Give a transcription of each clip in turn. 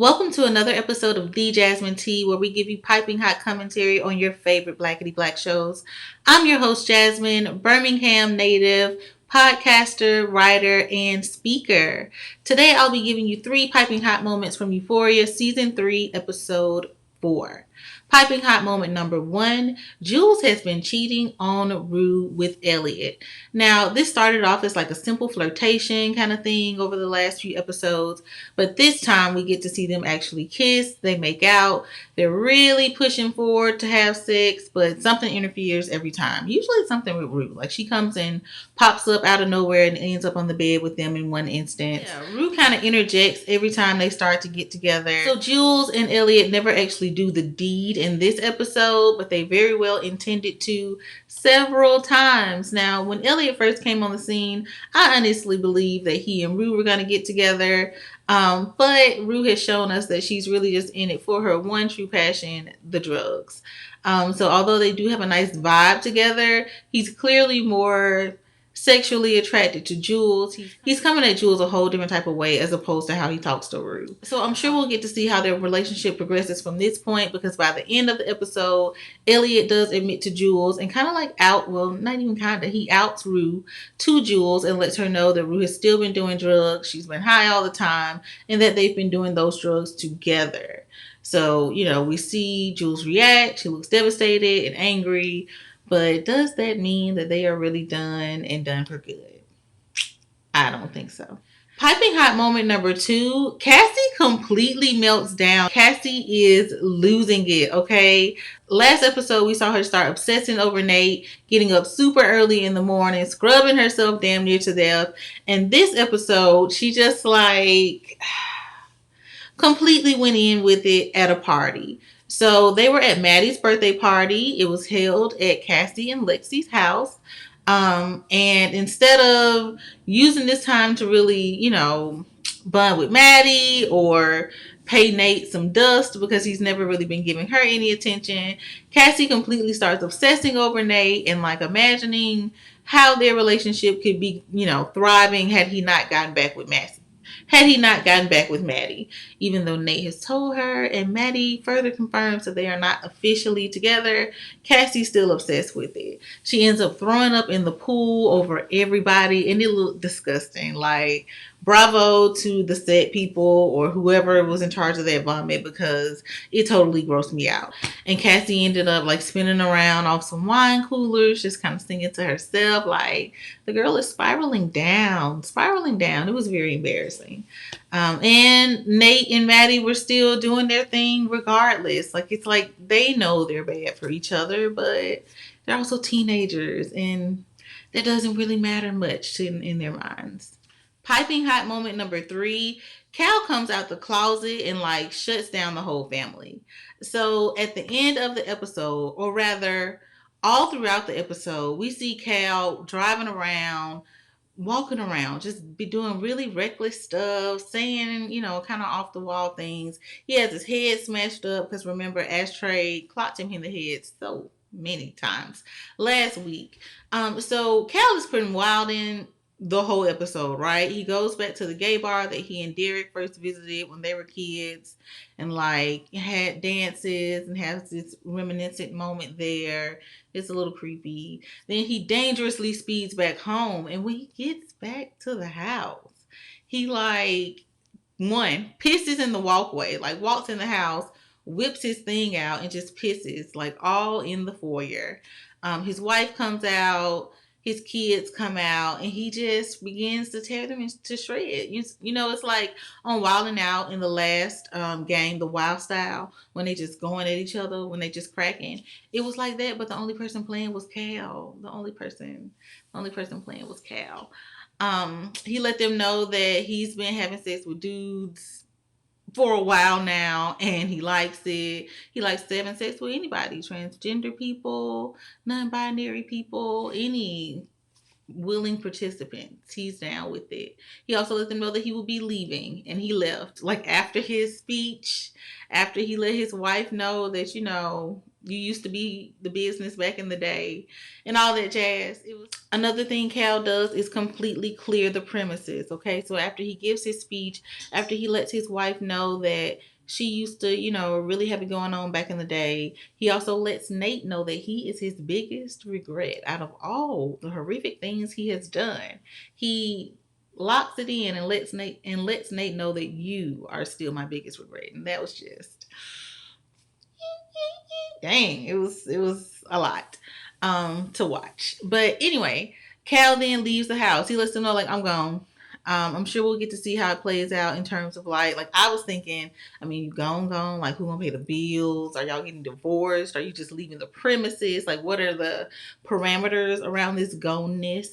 Welcome to another episode of The Jasmine Tea, where we give you piping hot commentary on your favorite blackity black shows. I'm your host, Jasmine, Birmingham native, podcaster, writer, and speaker. Today I'll be giving you 3 piping hot moments from Euphoria Season 3, Episode 4. Piping hot moment number 1, Jules has been cheating on Rue with Elliot. Now, this started off as like a simple flirtation kind of thing over the last few episodes, but this time we get to see them actually kiss, they make out, they're really pushing forward to have sex, but something interferes every time. Usually it's something with Rue. Like she comes and pops up out of nowhere and ends up on the bed with them in one instance. Yeah, Rue kind of interjects every time they start to get together. So Jules and Elliot never actually do the deed in this episode, but they very well intended to several times. Now, when Elliot first came on the scene, I honestly believed that he and Rue were going to get together. But Rue has shown us that she's really just in it for her one true passion, the drugs. So although they do have a nice vibe together, he's clearly more sexually attracted to Jules. He's coming at Jules a whole different type of way as opposed to how he talks to Rue. So I'm sure we'll get to see how their relationship progresses from this point, because by the end of the episode, Elliot does admit to Jules and kind of like not even kind of, he outs Rue to Jules and lets her know that Rue has still been doing drugs. She's been high all the time and that they've been doing those drugs together. So, we see Jules react. She looks devastated and angry. But does that mean that they are really done and done for good? I don't think so. Piping hot moment number 2, Cassie completely melts down. Cassie is losing it, okay? Last episode, we saw her start obsessing over Nate, getting up super early in the morning, scrubbing herself damn near to death. And this episode, she just completely went in with it at a party. So they were at Maddie's birthday party. It was held at Cassie and Lexi's house. And instead of using this time to really, bond with Maddie or pay Nate some dust because he's never really been giving her any attention, Cassie completely starts obsessing over Nate and imagining how their relationship could be, thriving had he not gotten back with Maddie, even though Nate has told her and Maddie further confirms that they are not officially together. Cassie's still obsessed with it. She ends up throwing up in the pool over everybody, and it looked disgusting. Bravo to the set people or whoever was in charge of that vomit, because it totally grossed me out. And Cassie ended up spinning around off some wine coolers, just kind of singing to herself. The girl is spiraling down. It was very embarrassing. And Nate and Maddie were still doing their thing regardless. They know they're bad for each other, but they're also teenagers, and that doesn't really matter much in their minds. Piping hot moment number 3, Cal comes out the closet and shuts down the whole family. So at the end of the episode, or rather all throughout the episode, we see Cal driving around, walking around, just be doing really reckless stuff, saying, kind of off the wall things. He has his head smashed up because remember, Ashtray clocked him in the head so many times last week. So Cal is pretty wild in the whole episode, right? He goes back to the gay bar that he and Derek first visited when they were kids and had dances and has this reminiscent moment there. It's a little creepy. Then he dangerously speeds back home, and when he gets back to the house, he pisses in the walkway, walks in the house, whips his thing out and just pisses all in the foyer. His wife comes out, his kids come out, and he just begins to tear them to shred. It's like on Wild 'N Out in the last game, the Wild Style, when they just going at each other, when they just cracking. It was like that, but the only person playing was Cal. The only person playing was Cal. He let them know that he's been having sex with dudes for a while now, and he likes it. He likes having sex with anybody, transgender people, non-binary people, any willing participants. He's down with it. He also let them know that he will be leaving, and he left. After his speech, after he let his wife know that, you used to be the business back in the day and all that jazz. It was another thing Cal does is completely clear the premises. Okay, so after he gives his speech, after he lets his wife know that she used to, really have it going on back in the day. He also lets Nate know that he is his biggest regret out of all the horrific things he has done. He locks it in and lets Nate know that you are still my biggest regret. And that was just dang, it was a lot to watch. But anyway, Cal then leaves the house. He lets them know, like, I'm gone. I'm sure we'll get to see how it plays out in terms of like I was thinking, I mean, you gone, like who gonna pay the bills? Are y'all getting divorced? Are you just leaving the premises? Like what are the parameters around this goneness?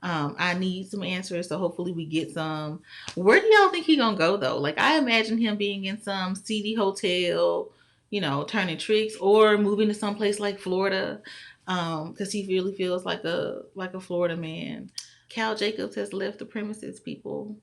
I need some answers, so hopefully we get some. Where do y'all think he gonna go though? Like I imagine him being in some seedy hotel, turning tricks or moving to someplace like Florida, because he really feels like a Florida man. Cal Jacobs has left the premises, people.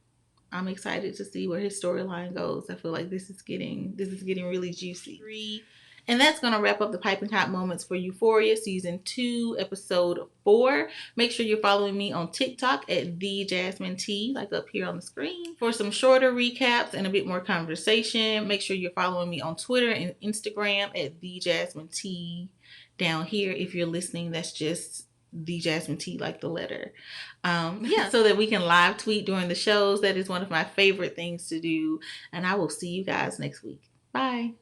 I'm excited to see where his storyline goes. I feel like this is getting really juicy. And that's going to wrap up the piping hot moments for Euphoria season 2, episode 4. Make sure you're following me on TikTok at the Jasmine T, like up here on the screen. For some shorter recaps and a bit more conversation, make sure you're following me on Twitter and Instagram at the Jasmine T. Down here, if you're listening, that's just the Jasmine T, like the letter. Yeah, so that we can live tweet during the shows. That is one of my favorite things to do. And I will see you guys next week. Bye.